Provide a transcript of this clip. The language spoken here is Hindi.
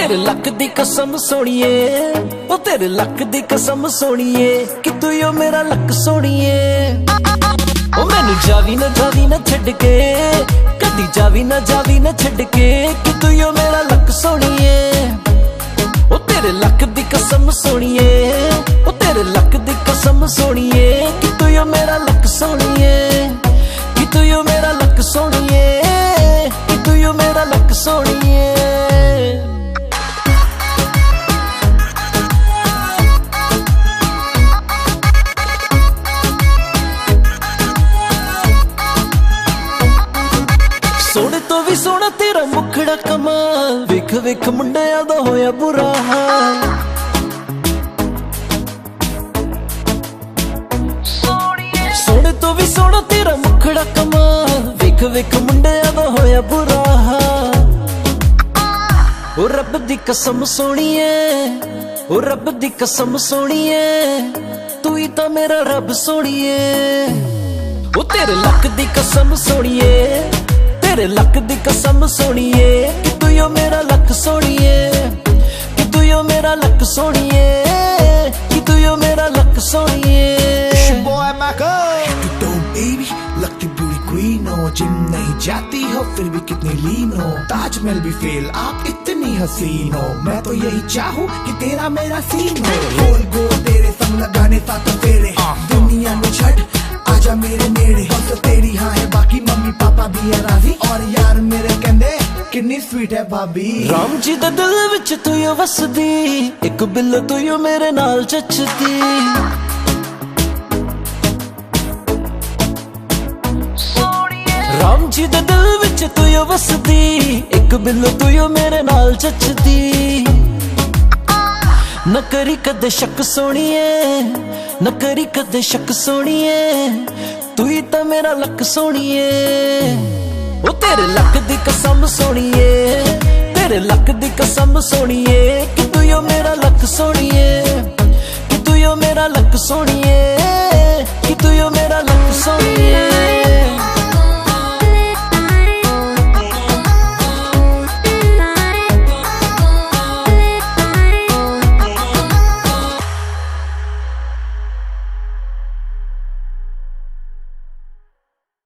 तेरे लक दी कसम सोनिए, ओ तेरे लक दी कसम सोनिए कि तू यो मेरा लक सोनिए। ओ मैनू जावी ना छड़ के, कदी जावी ना छड़ के कि तू यो मेरा लक सोनिए। ओ तेरे लक दी कसम सोनिए, ओ तेरे लक दी कसम सोनिए कि तू यो मेरा लक सोनिए, कि तू यो मेरा लक सोनिए, कि तू यो मेरा लक सोनिए। सोने तो भी सोना तेरा मुखड़ा कमाल, वेख वेख मुंडिया दा होया बुरा हाल। सोने तो भी सोना तेरा मुखड़ा कमाल, वेख वेख मुंडिया दा होया बुरा हाल। ओ रब दी कसम सोनिए, ओ रब दी कसम सोनिए, तू ही तां मेरा रब सोनिए। ओ तेरे लक दी कसम सोनिए, तेरे लक दी कसम सोनिए कि तू यो मेरा लक सोनिए, कि तू यो मेरा लक सोनिए, कि तू यो मेरा लक सोनिए। लकी ब्यूटी क्वीन हो, जिम नहीं जाती हो फिर भी कितनी लीन हो, ताजमहल भी फेल आप इतनी हसीन हो, मैं तो यही चाहूँ कि तेरा मेरा सीन हो। गोल गोल तेरे संग लगाने साथ फेरे, दुनिया में छठ आजा मेरे नेड़े, बस तेरी हाँ है बाकी मम्मी पापा भी है राजी, और यार मेरे कहंदे कितनी स्वीट है भाभी। राम जी दे दिल विच तू यो वसदी, एक बिल तू यो मेरे नाल चचदी। राम जी दे दिल विच तू यो वसदी, एक बिल तू यो मेरे नाल चचदी। न करी कदे शक सोनिए, न करी कदे शक सोनिए, तू ही तां मेरा लक सोनिए। ओ तेरे लक दी कसम सोनिए, तेरे लक दी कसम सोनिए कि तू यो मेरा लक सोनिए, कि तू यो मेरा लक सोनिए, कि तू यो मेरा लक सोनिए।